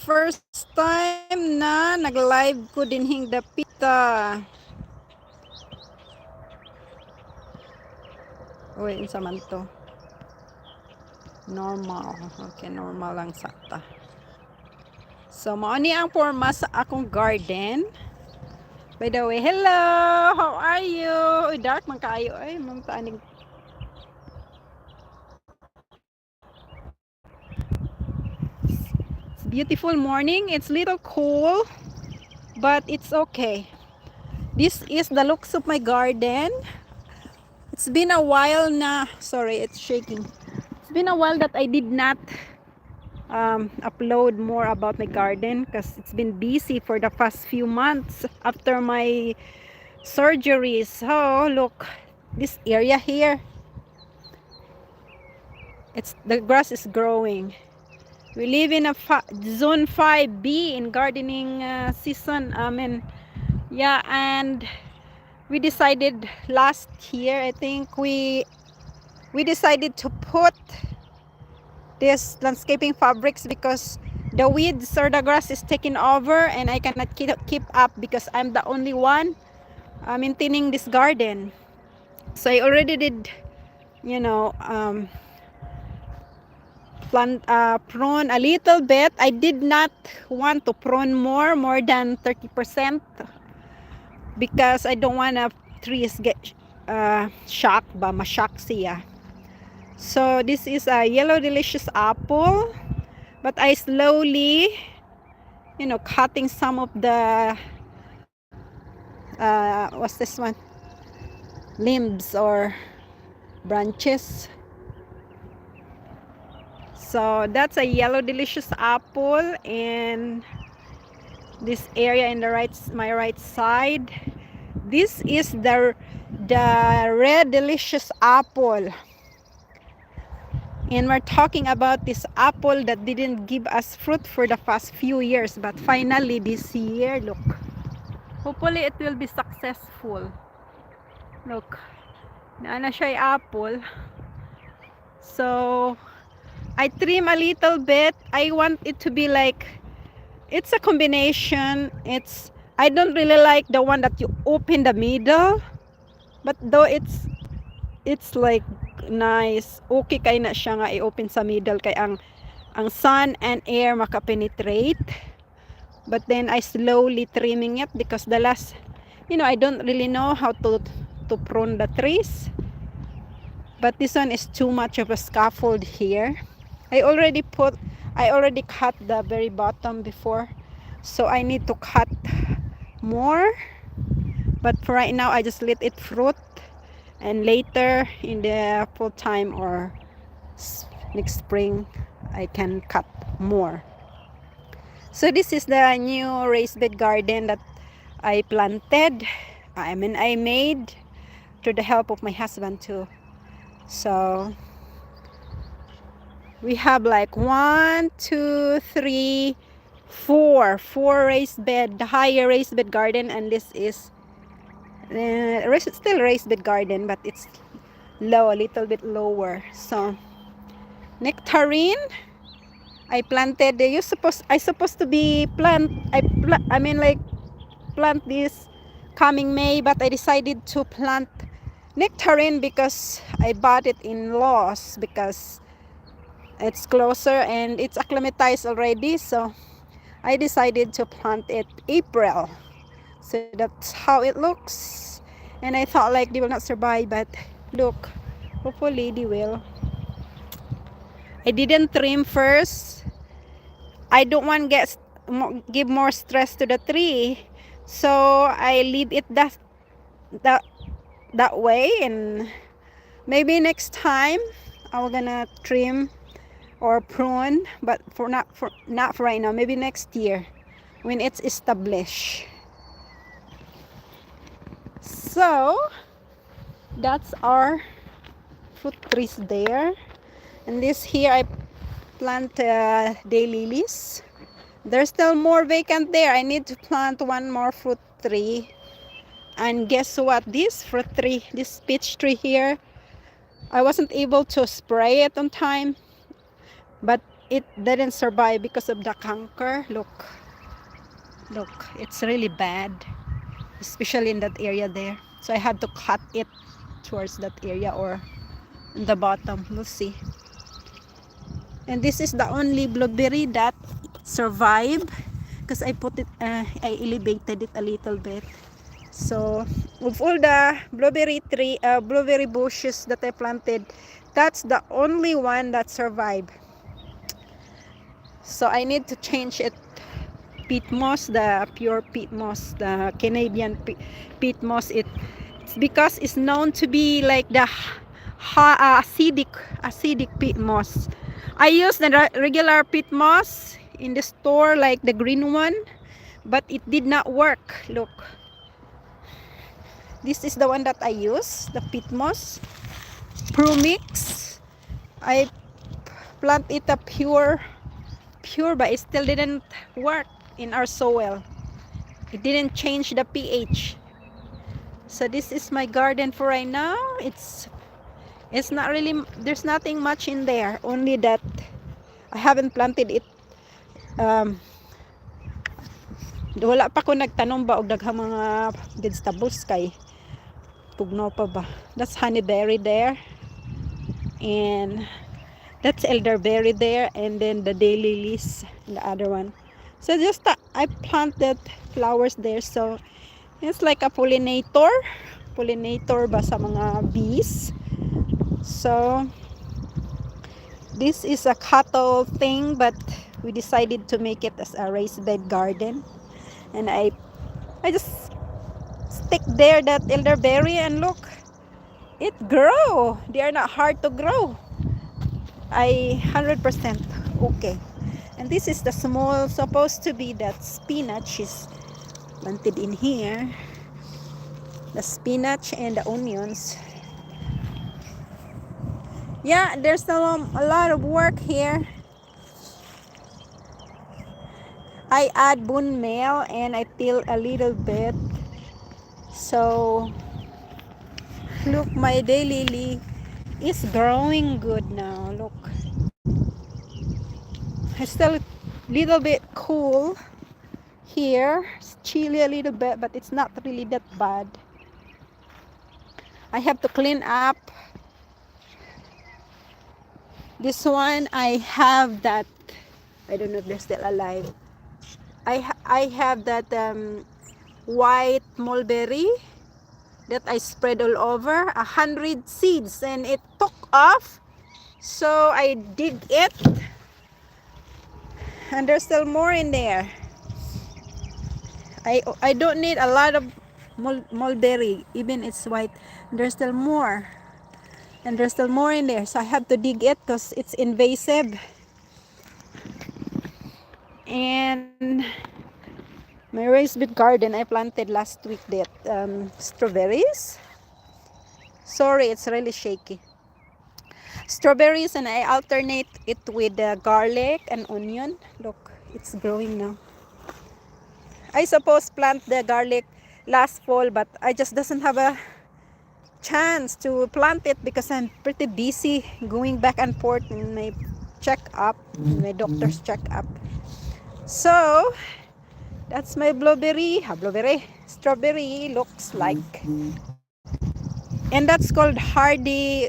first time na nag-live ko dinhing dapita. Uy, insa man to? Normal. Okay, normal lang sakta. So, mao ni ang forma sa akong garden. By the way, hello! How are you? Uy, dark man kaayo. Ay, mong taaning. It's beautiful morning. It's little cool, but it's okay. This is the looks of my garden. It's been a while na, sorry, it's shaking. It's been a while that I did not upload more about my garden because it's been busy for the past few months after my surgeries. Oh, look, this area here, the grass is growing. We live in a zone 5B in gardening season. Yeah, and we decided last year, I think we decided to put this landscaping fabrics because the weeds or the grass is taking over and I cannot keep up because I'm the only one maintaining this garden. So I already did, you know, prune a little bit. I did not want to prune more than 30% because I don't want trees get shocked ba ma-shock siya. So this is a yellow delicious apple, but I slowly, you know, cutting some of the what's this one, limbs or branches. So that's a yellow delicious apple in this area in the my right side. This is the red delicious apple, and we're talking about this apple that didn't give us fruit for the past few years, but finally this year, look, hopefully it will be successful. Look, naana siya apple. So I trim a little bit. I want it to be like, it's a combination. I don't really like the one that you open the middle, but though it's like nice. Okay kay na siya nga i-open sa middle kay ang sun and air makapenetrate. But then I slowly trimming it because the last, you know, I don't really know how to prune the trees. But this one is too much of a scaffold here. I already cut the very bottom before, so I need to cut more. But for right now, I just let it fruit, and later in the full time or next spring, I can cut more. So this is the new raised bed garden that I planted. I made through the help of my husband too. So we have like 1, 2, 3, 4 raised bed, the higher raised bed garden, and this is still raised bed garden, but it's low, a little bit lower. So nectarine, I planted. I supposed to be plant this coming May, but I decided to plant nectarine because I bought it in Laos because it's closer and it's acclimatized already. So I decided to plant it April. So that's how it looks. And I thought like they will not survive, but look, hopefully they will. I didn't trim first. I don't want to give more stress to the tree, so I leave it that way. And maybe next time I'm gonna trim or prune, but not for right now. Maybe next year when it's established. So that's our fruit trees there. And this here I plant daylilies. There's still more vacant there. I need to plant one more fruit tree. And guess what? This peach tree here, I wasn't able to spray it on time. But it didn't survive because of the canker. Look, it's really bad, especially in that area there. So I had to cut it towards that area or in the bottom. We'll see. And this is the only blueberry that survived because I put it, I elevated it a little bit. So of all the blueberry bushes that I planted, that's the only one that survived. So I need to change it. Peat moss, the pure peat moss, the Canadian peat moss. It's because it's known to be like the acidic peat moss. I use the regular peat moss in the store, like the green one, but it did not work. Look, this is the one that I use, the peat moss Pro Mix. I plant it a pure, but it still didn't work in our soil. It didn't change the pH. So this is my garden for right now. It's not really, there's nothing much in there, only that I haven't planted it. Wala pa ko nagtanom ba og daghang mga vegetables kay pugno pa ba. That's honeyberry there, and that's elderberry there, and then the daylilies, the other one. So just I planted flowers there, so it's like a pollinator ba sa mga bees. So this is a cattle thing, but we decided to make it as a raised bed garden. And I just stick there that elderberry, and look, it grow. They are not hard to grow. 100% okay. And this is the small, supposed to be that spinach is planted in here. The spinach and the onions. Yeah, there's a lot of work here. I add bone meal and I till a little bit. So look, my daylily is growing good now. Look, it's still a little bit cool here. It's chilly a little bit, but it's not really that bad. I have to clean up. This one, I have that, I don't know if they're still alive. I have that white mulberry that I spread all over, 100 seeds, and it took off. So I dig it, and there's still more in there. I don't need a lot of mulberry, even it's white. There's still more, and there's still more in there. So I have to dig it because it's invasive. And my raised bed garden, I planted last week that strawberries. Sorry, it's really shaky. Strawberries, and I alternate it with garlic and onion. Look, it's growing now. I suppose plant the garlic last fall, but I just doesn't have a chance to plant it because I'm pretty busy going back and forth in my checkup, my doctor's checkup. So that's my strawberry looks like. And that's called hardy.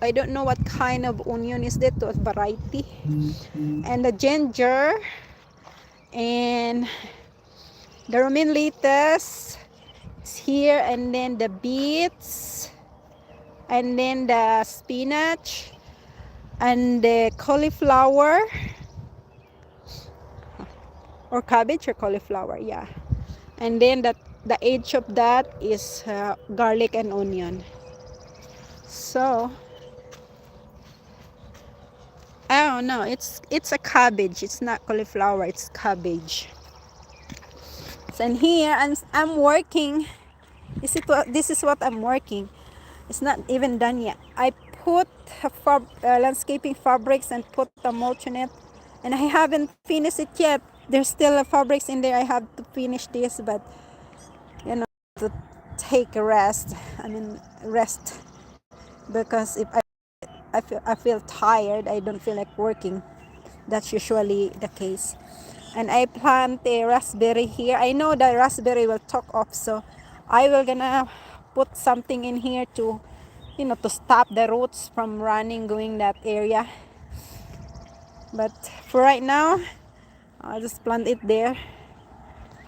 I don't know what kind of onion is that, what variety. And the ginger and the romaine lettuce is here, and then the beets, and then the spinach, and the cauliflower, or cabbage or cauliflower, yeah. And then the edge of that is garlic and onion. So oh no, it's a cabbage. It's not cauliflower, it's cabbage. So in here I'm working. This is what I'm working. It's not even done yet. I put landscaping fabrics and put a mulch on it, and I haven't finished it yet. There's still fabrics in there. I have to finish this, but you know, to take a rest. Rest, because if I feel tired, I don't feel like working. That's usually the case. And I plant a raspberry here. I know the raspberry will talk off, so I will gonna put something in here to, to stop the roots from running going that area. But for right now, I'll just plant it there.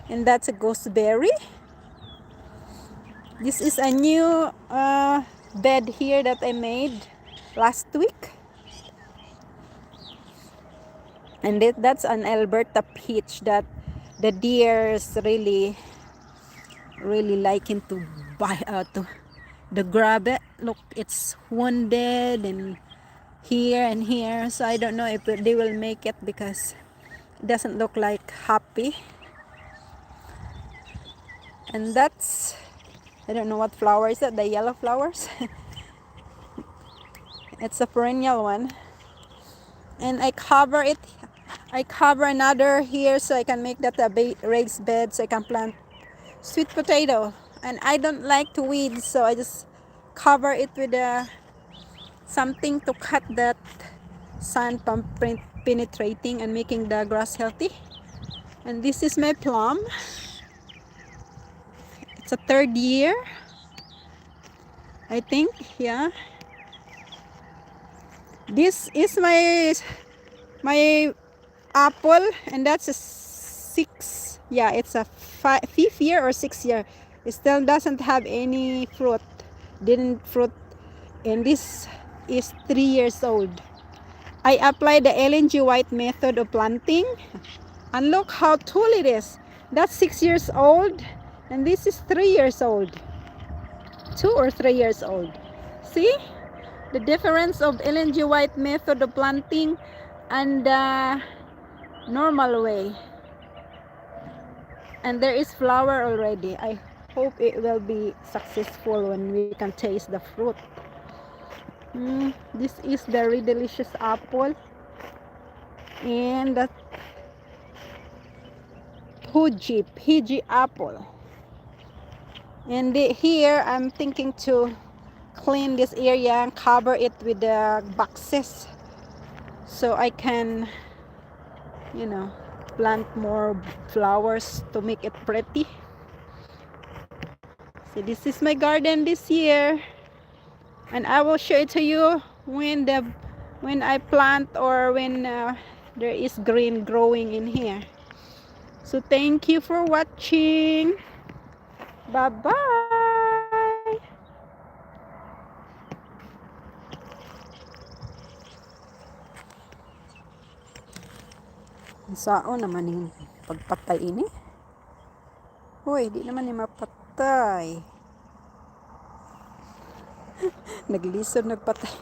And that's a gooseberry. This is a new bed here that I made last week. And that's an Alberta peach that the deers really liking to buy to grab it. Look, it's wounded and here, so I don't know if they will make it because it doesn't look like happy. And that's, I don't know what flower is that, the yellow flowers. It's a perennial one. And I cover another here so I can make that a raised bed so I can plant sweet potato. And I don't like to weed, so I just cover it with something to cut that sun penetrating and making the grass healthy. And this is my plum. It's a 3rd year, I think. Yeah, this is my apple, and that's a 6. Yeah, it's a 5th year or 6th year. It still doesn't have any fruit, didn't fruit. And this is 3 years old. I applied the LNG white method of planting, and look how tall it is. That's 6 years old, and this is 3 years old. 2 or 3 years old. See the difference of LNG white method of planting and the normal way. And there is flower already. I hope it will be successful when we can taste the fruit. This is very delicious apple, and that Fuji apple. And here I'm thinking to clean this area and cover it with the boxes so I can, plant more flowers to make it pretty. So this is my garden this year, and I will show it to you when I plant or when there is green growing in here. So thank you for watching. Bye bye. Sao naman yung pagpatay ini? Hoy, di naman yung mapatay. Naglisod, nagpatay.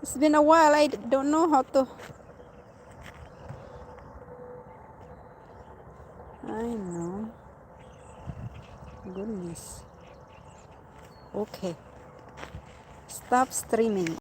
It's been a while, I don't know how to. I know. Goodness. Okay. Stop streaming.